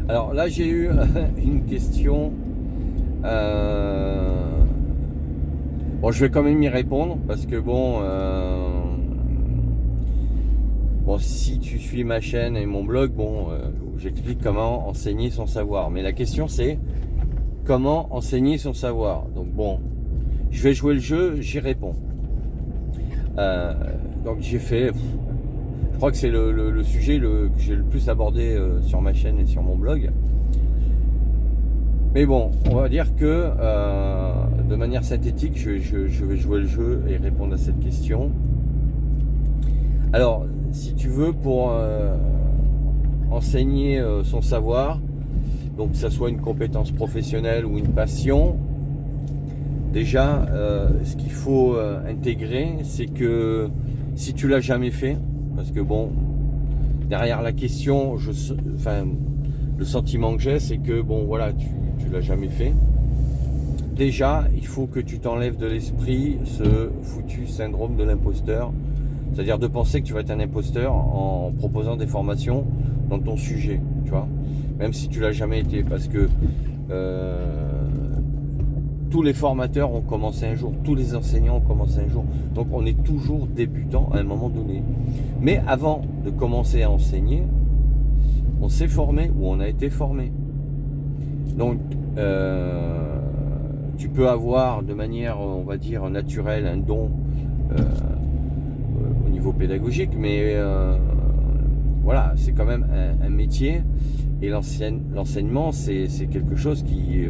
Alors là, j'ai eu une question. Bon, je vais quand même y répondre parce que bon, si tu suis ma chaîne et mon blog, où j'explique comment enseigner son savoir. Mais la question c'est comment enseigner son savoir. Donc bon, je vais jouer le jeu, j'y réponds. Donc j'ai fait, je crois que c'est le sujet que j'ai le plus abordé sur ma chaîne et sur mon blog. Mais bon, on va dire que de manière synthétique, je vais jouer le jeu et répondre à cette question. Alors, si tu veux, pour enseigner son savoir, donc que ça soit une compétence professionnelle ou une passion, déjà, ce qu'il faut intégrer, c'est que si tu l'as jamais fait, parce que bon, derrière la question, le sentiment que j'ai, c'est que bon, voilà, tu l'as jamais fait. Déjà, il faut que tu t'enlèves de l'esprit ce foutu syndrome de l'imposteur, c'est-à-dire de penser que tu vas être un imposteur en proposant des formations dans ton sujet, tu vois, même si tu l'as jamais été, parce que tous les formateurs ont commencé un jour, tous les enseignants ont commencé un jour, donc on est toujours débutant à un moment donné. Mais avant de commencer à enseigner, on s'est formé ou on a été formé. Donc, tu peux avoir de manière, on va dire, naturelle un don au niveau pédagogique, mais voilà, c'est quand même un métier, et l'enseignement, c'est quelque chose qui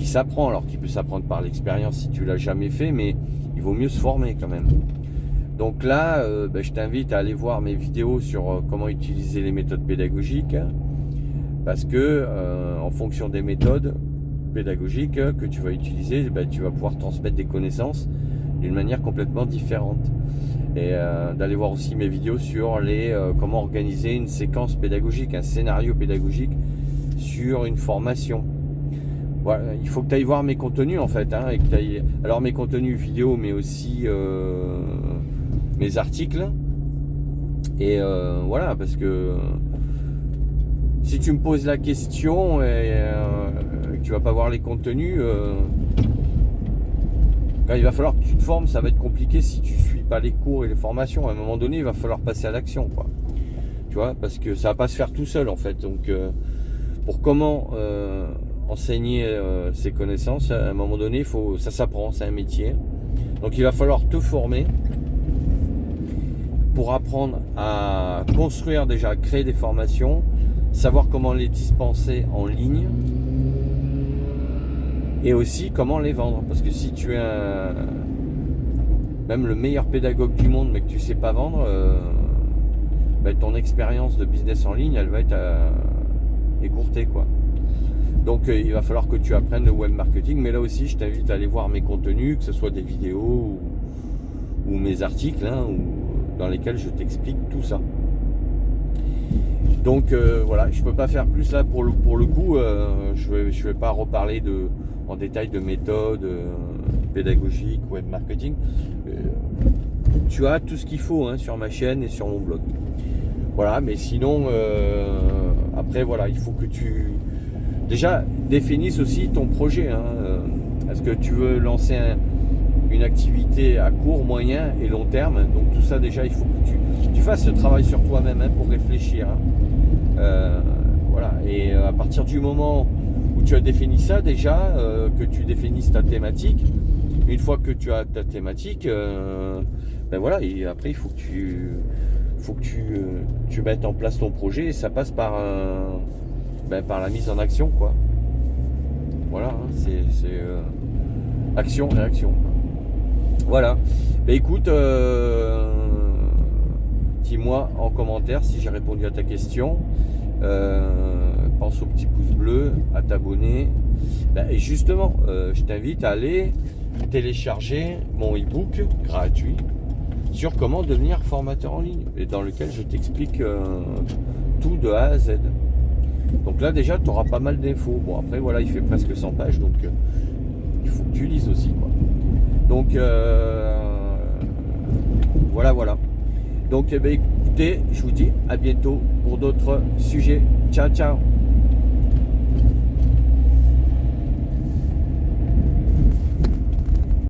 s'apprend, alors qui peut s'apprendre par l'expérience si tu l'as jamais fait, mais il vaut mieux se former quand même. Donc là, je t'invite à aller voir mes vidéos sur comment utiliser les méthodes pédagogiques, parce que en fonction des méthodes pédagogiques que tu vas utiliser, tu vas pouvoir transmettre des connaissances d'une manière complètement différente. Et d'aller voir aussi mes vidéos sur comment organiser une séquence pédagogique, un scénario pédagogique sur une formation. Voilà, il faut que tu ailles voir mes contenus en fait, et que alors mes contenus vidéo, mais aussi mes articles. Et voilà, parce que si tu me poses la question et que tu vas pas voir les contenus, quand il va falloir que tu te formes, ça va être compliqué si tu suis pas les cours et les formations. À un moment donné, il va falloir passer à l'action, quoi. Tu vois, parce que ça va pas se faire tout seul en fait. Donc pour comment enseigner ses connaissances, à un moment donné, ça s'apprend, c'est un métier. Donc il va falloir te former pour apprendre à construire, déjà à créer des formations, savoir comment les dispenser en ligne, et aussi comment les vendre. Parce que si tu es même le meilleur pédagogue du monde, mais que tu sais pas vendre, ton expérience de business en ligne, elle va être écourtée, quoi. Donc il va falloir que tu apprennes le web marketing. Mais là aussi, je t'invite à aller voir mes contenus, que ce soit des vidéos ou mes articles, dans lesquels je t'explique tout ça. Donc voilà, je peux pas faire plus là pour le coup. Je vais pas reparler en détail de méthodes pédagogiques, web marketing. Tu as tout ce qu'il faut sur ma chaîne et sur mon blog. Voilà, mais sinon après voilà, il faut que tu déjà définisses aussi ton projet. Est-ce que tu veux lancer une activité à court, moyen et long terme? Donc tout ça, déjà, il faut que tu fasses ce travail sur toi-même pour réfléchir. Voilà. Et à partir du moment où tu as défini ça, déjà, que tu définisses ta thématique, une fois que tu as ta thématique, voilà, et après, il faut que tu mettes en place ton projet, et ça passe par la mise en action, quoi. Voilà, c'est action, réaction. Voilà. Écoute, dis-moi en commentaire si j'ai répondu à ta question. Pense au petit pouce bleu, à t'abonner. Et justement, je t'invite à aller télécharger mon e-book gratuit sur comment devenir formateur en ligne, et dans lequel je t'explique tout de A à Z. Donc là déjà tu auras pas mal d'infos. Bon après voilà, il fait presque 100 pages, donc il faut que tu lises aussi, quoi. Donc voilà. Donc écoute, écouté. Je vous dis à bientôt pour d'autres sujets. Ciao, ciao.